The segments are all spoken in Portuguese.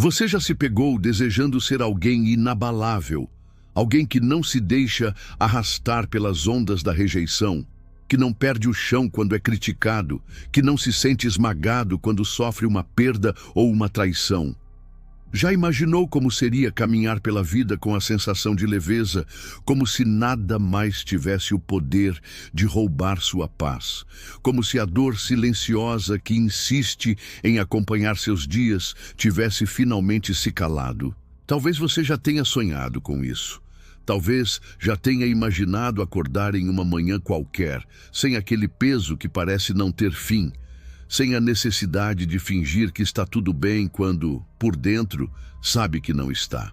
Você já se pegou desejando ser alguém inabalável, alguém que não se deixa arrastar pelas ondas da rejeição, que não perde o chão quando é criticado, que não se sente esmagado quando sofre uma perda ou uma traição? Já imaginou como seria caminhar pela vida com a sensação de leveza, como se nada mais tivesse o poder de roubar sua paz? Como se a dor silenciosa que insiste em acompanhar seus dias tivesse finalmente se calado? Talvez você já tenha sonhado com isso. Talvez já tenha imaginado acordar em uma manhã qualquer, sem aquele peso que parece não ter fim, sem a necessidade de fingir que está tudo bem quando, por dentro, sabe que não está.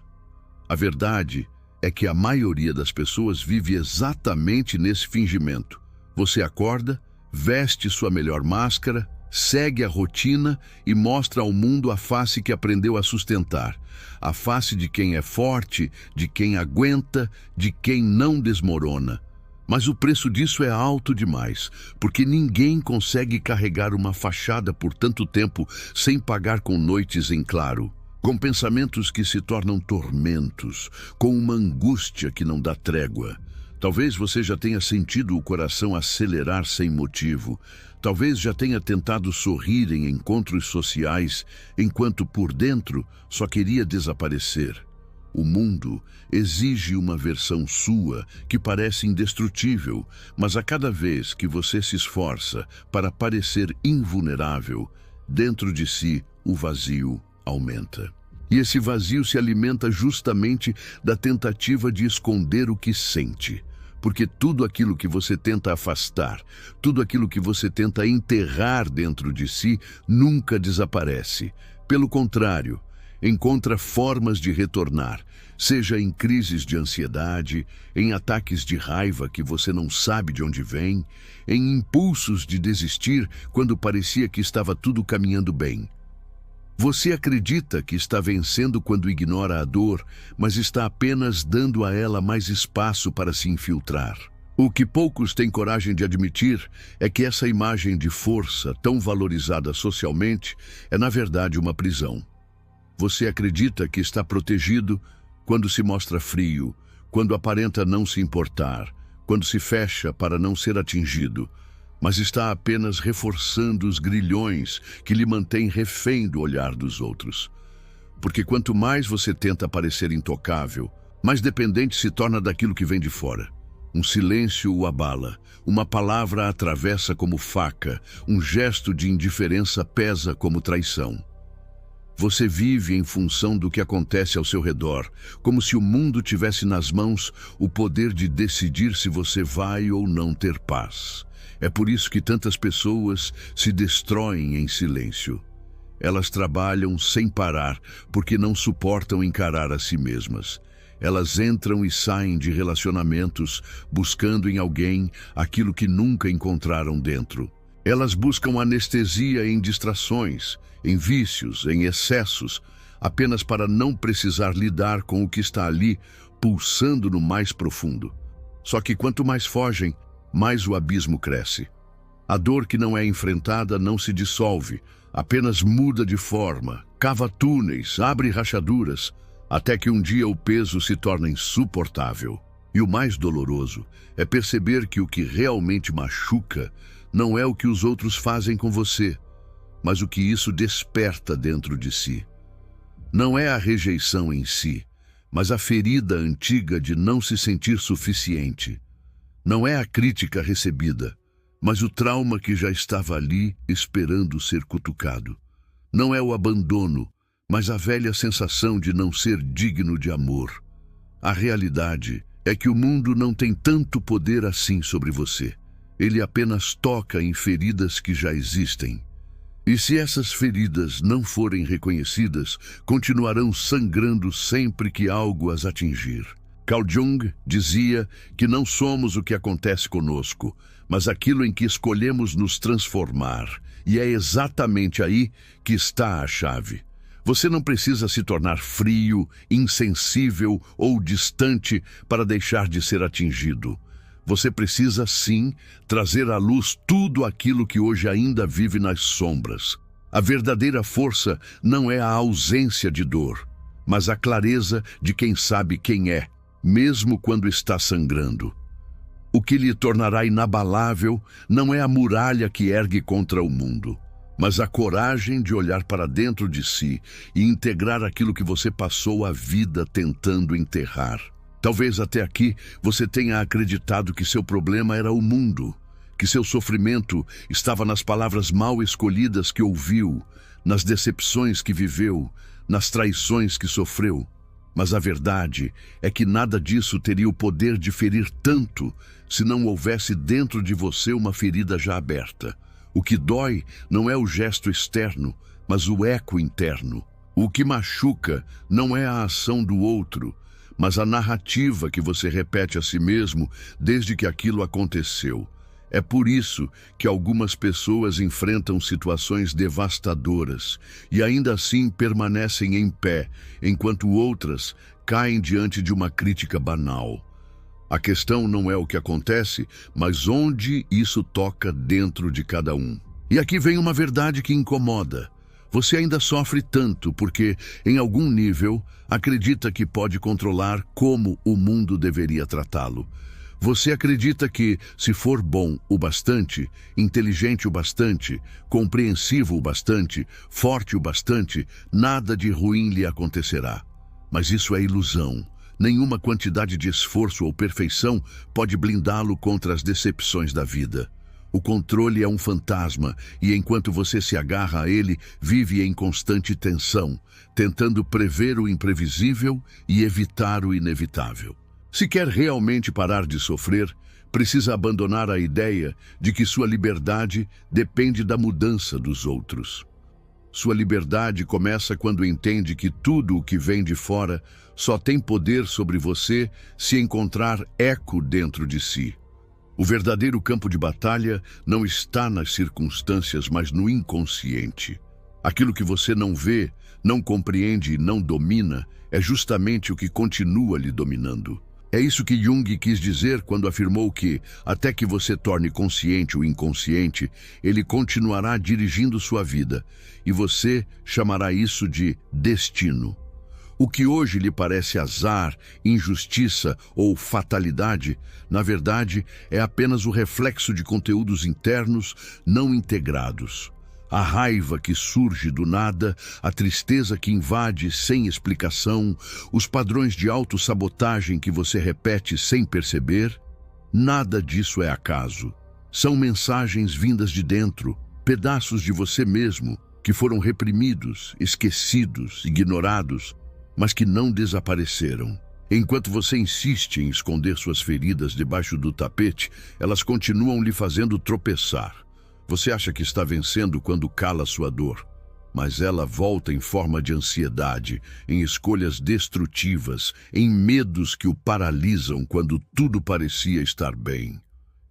A verdade é que a maioria das pessoas vive exatamente nesse fingimento. Você acorda, veste sua melhor máscara, segue a rotina e mostra ao mundo a face que aprendeu a sustentar. A face de quem é forte, de quem aguenta, de quem não desmorona. Mas o preço disso é alto demais, porque ninguém consegue carregar uma fachada por tanto tempo sem pagar com noites em claro, com pensamentos que se tornam tormentos, com uma angústia que não dá trégua. Talvez você já tenha sentido o coração acelerar sem motivo. Talvez já tenha tentado sorrir em encontros sociais, enquanto por dentro só queria desaparecer. O mundo exige uma versão sua que parece indestrutível, mas a cada vez que você se esforça para parecer invulnerável, dentro de si o vazio aumenta. E esse vazio se alimenta justamente da tentativa de esconder o que sente. Porque tudo aquilo que você tenta afastar, tudo aquilo que você tenta enterrar dentro de si, nunca desaparece. Pelo contrário, encontra formas de retornar, seja em crises de ansiedade, em ataques de raiva que você não sabe de onde vem, em impulsos de desistir quando parecia que estava tudo caminhando bem. Você acredita que está vencendo quando ignora a dor, mas está apenas dando a ela mais espaço para se infiltrar. O que poucos têm coragem de admitir é que essa imagem de força, tão valorizada socialmente, é na verdade uma prisão. Você acredita que está protegido quando se mostra frio, quando aparenta não se importar, quando se fecha para não ser atingido, mas está apenas reforçando os grilhões que lhe mantêm refém do olhar dos outros. Porque quanto mais você tenta parecer intocável, mais dependente se torna daquilo que vem de fora. Um silêncio o abala, uma palavra a atravessa como faca, um gesto de indiferença pesa como traição. Você vive em função do que acontece ao seu redor, como se o mundo tivesse nas mãos o poder de decidir se você vai ou não ter paz. É por isso que tantas pessoas se destroem em silêncio. Elas trabalham sem parar, porque não suportam encarar a si mesmas. Elas entram e saem de relacionamentos, buscando em alguém aquilo que nunca encontraram dentro. Elas buscam anestesia em distrações, em vícios, em excessos, apenas para não precisar lidar com o que está ali, pulsando no mais profundo. Só que quanto mais fogem, mais o abismo cresce. A dor que não é enfrentada não se dissolve, apenas muda de forma, cava túneis, abre rachaduras, até que um dia o peso se torna insuportável. E o mais doloroso é perceber que o que realmente machuca não é o que os outros fazem com você, mas o que isso desperta dentro de si. Não é a rejeição em si, mas a ferida antiga de não se sentir suficiente. Não é a crítica recebida, mas o trauma que já estava ali esperando ser cutucado. Não é o abandono, mas a velha sensação de não ser digno de amor. A realidade é que o mundo não tem tanto poder assim sobre você. Ele apenas toca em feridas que já existem. E se essas feridas não forem reconhecidas, continuarão sangrando sempre que algo as atingir. Carl Jung dizia que não somos o que acontece conosco, mas aquilo em que escolhemos nos transformar. E é exatamente aí que está a chave. Você não precisa se tornar frio, insensível ou distante para deixar de ser atingido. Você precisa, sim, trazer à luz tudo aquilo que hoje ainda vive nas sombras. A verdadeira força não é a ausência de dor, mas a clareza de quem sabe quem é, mesmo quando está sangrando. O que lhe tornará inabalável não é a muralha que ergue contra o mundo, mas a coragem de olhar para dentro de si e integrar aquilo que você passou a vida tentando enterrar. Talvez até aqui você tenha acreditado que seu problema era o mundo, que seu sofrimento estava nas palavras mal escolhidas que ouviu, nas decepções que viveu, nas traições que sofreu. Mas a verdade é que nada disso teria o poder de ferir tanto se não houvesse dentro de você uma ferida já aberta. O que dói não é o gesto externo, mas o eco interno. O que machuca não é a ação do outro, mas a narrativa que você repete a si mesmo desde que aquilo aconteceu. É por isso que algumas pessoas enfrentam situações devastadoras e ainda assim permanecem em pé, enquanto outras caem diante de uma crítica banal. A questão não é o que acontece, mas onde isso toca dentro de cada um. E aqui vem uma verdade que incomoda. Você ainda sofre tanto porque, em algum nível, acredita que pode controlar como o mundo deveria tratá-lo. Você acredita que, se for bom o bastante, inteligente o bastante, compreensivo o bastante, forte o bastante, nada de ruim lhe acontecerá. Mas isso é ilusão. Nenhuma quantidade de esforço ou perfeição pode blindá-lo contra as decepções da vida. O controle é um fantasma e, enquanto você se agarra a ele, vive em constante tensão, tentando prever o imprevisível e evitar o inevitável. Se quer realmente parar de sofrer, precisa abandonar a ideia de que sua liberdade depende da mudança dos outros. Sua liberdade começa quando entende que tudo o que vem de fora só tem poder sobre você se encontrar eco dentro de si. O verdadeiro campo de batalha não está nas circunstâncias, mas no inconsciente. Aquilo que você não vê, não compreende e não domina é justamente o que continua lhe dominando. É isso que Jung quis dizer quando afirmou que, até que você torne consciente o inconsciente, ele continuará dirigindo sua vida, e você chamará isso de destino. O que hoje lhe parece azar, injustiça ou fatalidade, na verdade, é apenas o reflexo de conteúdos internos não integrados. A raiva que surge do nada, a tristeza que invade sem explicação, os padrões de autossabotagem que você repete sem perceber, nada disso é acaso. São mensagens vindas de dentro, pedaços de você mesmo, que foram reprimidos, esquecidos, ignorados, mas que não desapareceram. Enquanto você insiste em esconder suas feridas debaixo do tapete, elas continuam lhe fazendo tropeçar. Você acha que está vencendo quando cala sua dor, mas ela volta em forma de ansiedade, em escolhas destrutivas, em medos que o paralisam quando tudo parecia estar bem.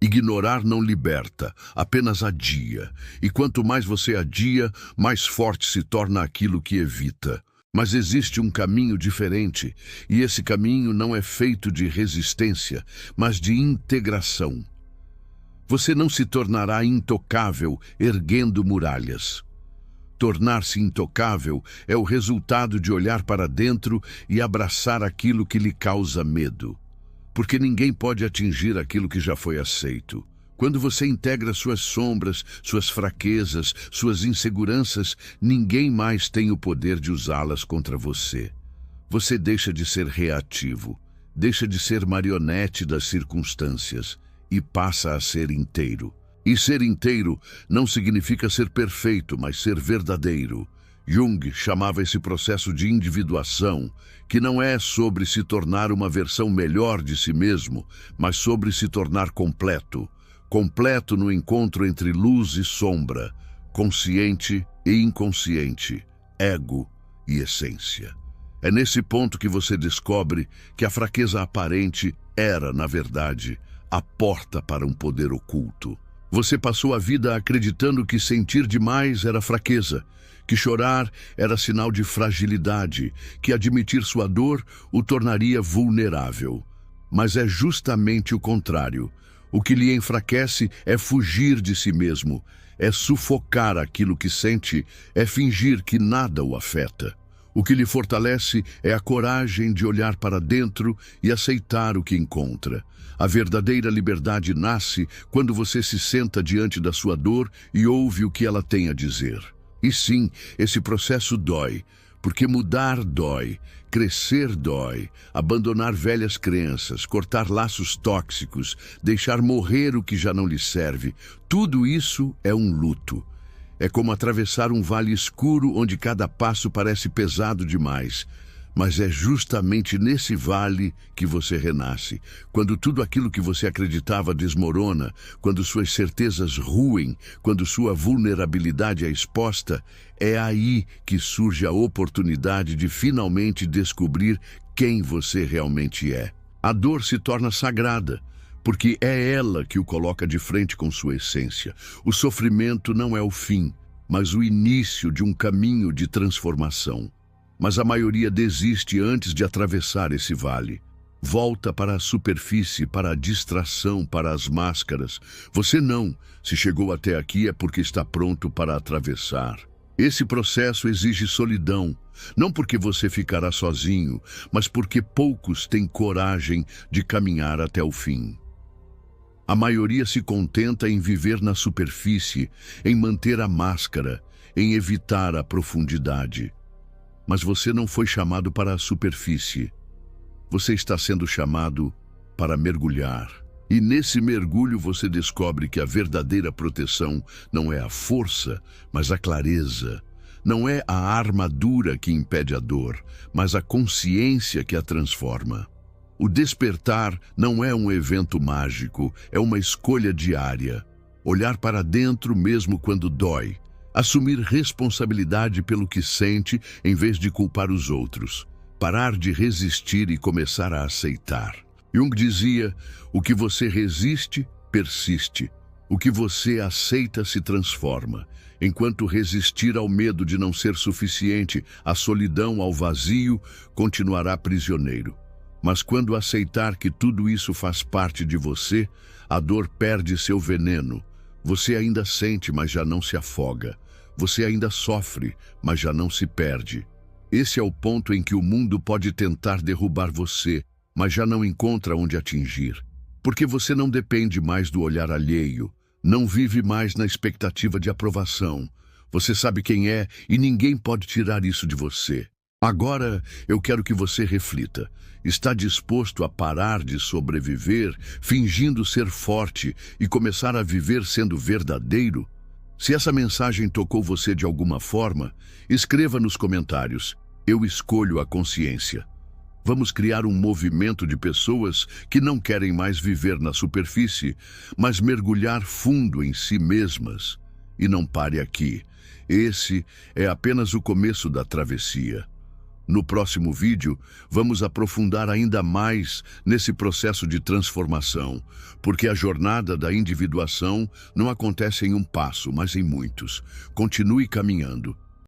Ignorar não liberta, apenas adia. E quanto mais você adia, mais forte se torna aquilo que evita. Mas existe um caminho diferente, e esse caminho não é feito de resistência, mas de integração. Você não se tornará intocável erguendo muralhas. Tornar-se intocável é o resultado de olhar para dentro e abraçar aquilo que lhe causa medo. Porque ninguém pode atingir aquilo que já foi aceito. Quando você integra suas sombras, suas fraquezas, suas inseguranças, ninguém mais tem o poder de usá-las contra você. Você deixa de ser reativo, deixa de ser marionete das circunstâncias e passa a ser inteiro. E ser inteiro não significa ser perfeito, mas ser verdadeiro. Jung chamava esse processo de individuação, que não é sobre se tornar uma versão melhor de si mesmo, mas sobre se tornar completo. Completo no encontro entre luz e sombra, consciente e inconsciente, ego e essência. É nesse ponto que você descobre que a fraqueza aparente era, na verdade, a porta para um poder oculto. Você passou a vida acreditando que sentir demais era fraqueza, que chorar era sinal de fragilidade, que admitir sua dor o tornaria vulnerável. Mas é justamente o contrário. O que lhe enfraquece é fugir de si mesmo, é sufocar aquilo que sente, é fingir que nada o afeta. O que lhe fortalece é a coragem de olhar para dentro e aceitar o que encontra. A verdadeira liberdade nasce quando você se senta diante da sua dor e ouve o que ela tem a dizer. E sim, esse processo dói, porque mudar dói, crescer dói, abandonar velhas crenças, cortar laços tóxicos, deixar morrer o que já não lhe serve, tudo isso é um luto. É como atravessar um vale escuro onde cada passo parece pesado demais. Mas é justamente nesse vale que você renasce. Quando tudo aquilo que você acreditava desmorona, quando suas certezas ruem, quando sua vulnerabilidade é exposta, é aí que surge a oportunidade de finalmente descobrir quem você realmente é. A dor se torna sagrada, porque é ela que o coloca de frente com sua essência. O sofrimento não é o fim, mas o início de um caminho de transformação. Mas a maioria desiste antes de atravessar esse vale. Volta para a superfície, para a distração, para as máscaras. Você não. Se chegou até aqui é porque está pronto para atravessar. Esse processo exige solidão, não porque você ficará sozinho, mas porque poucos têm coragem de caminhar até o fim. A maioria se contenta em viver na superfície, em manter a máscara, em evitar a profundidade. Mas você não foi chamado para a superfície. Você está sendo chamado para mergulhar. E nesse mergulho você descobre que a verdadeira proteção não é a força, mas a clareza. Não é a armadura que impede a dor, mas a consciência que a transforma. O despertar não é um evento mágico, é uma escolha diária. Olhar para dentro mesmo quando dói. Assumir responsabilidade pelo que sente em vez de culpar os outros. Parar de resistir e começar a aceitar. Jung dizia, o que você resiste, persiste. O que você aceita se transforma. Enquanto resistir ao medo de não ser suficiente, à solidão, ao vazio, continuará prisioneiro. Mas quando aceitar que tudo isso faz parte de você, a dor perde seu veneno. Você ainda sente, mas já não se afoga. Você ainda sofre, mas já não se perde. Esse é o ponto em que o mundo pode tentar derrubar você, mas já não encontra onde atingir. Porque você não depende mais do olhar alheio, não vive mais na expectativa de aprovação. Você sabe quem é e ninguém pode tirar isso de você. Agora, eu quero que você reflita. Está disposto a parar de sobreviver, fingindo ser forte, e começar a viver sendo verdadeiro? Se essa mensagem tocou você de alguma forma, escreva nos comentários. Eu escolho a consciência. Vamos criar um movimento de pessoas que não querem mais viver na superfície, mas mergulhar fundo em si mesmas. E não pare aqui. Esse é apenas o começo da travessia. No próximo vídeo, vamos aprofundar ainda mais nesse processo de transformação, porque a jornada da individuação não acontece em um passo, mas em muitos. Continue caminhando.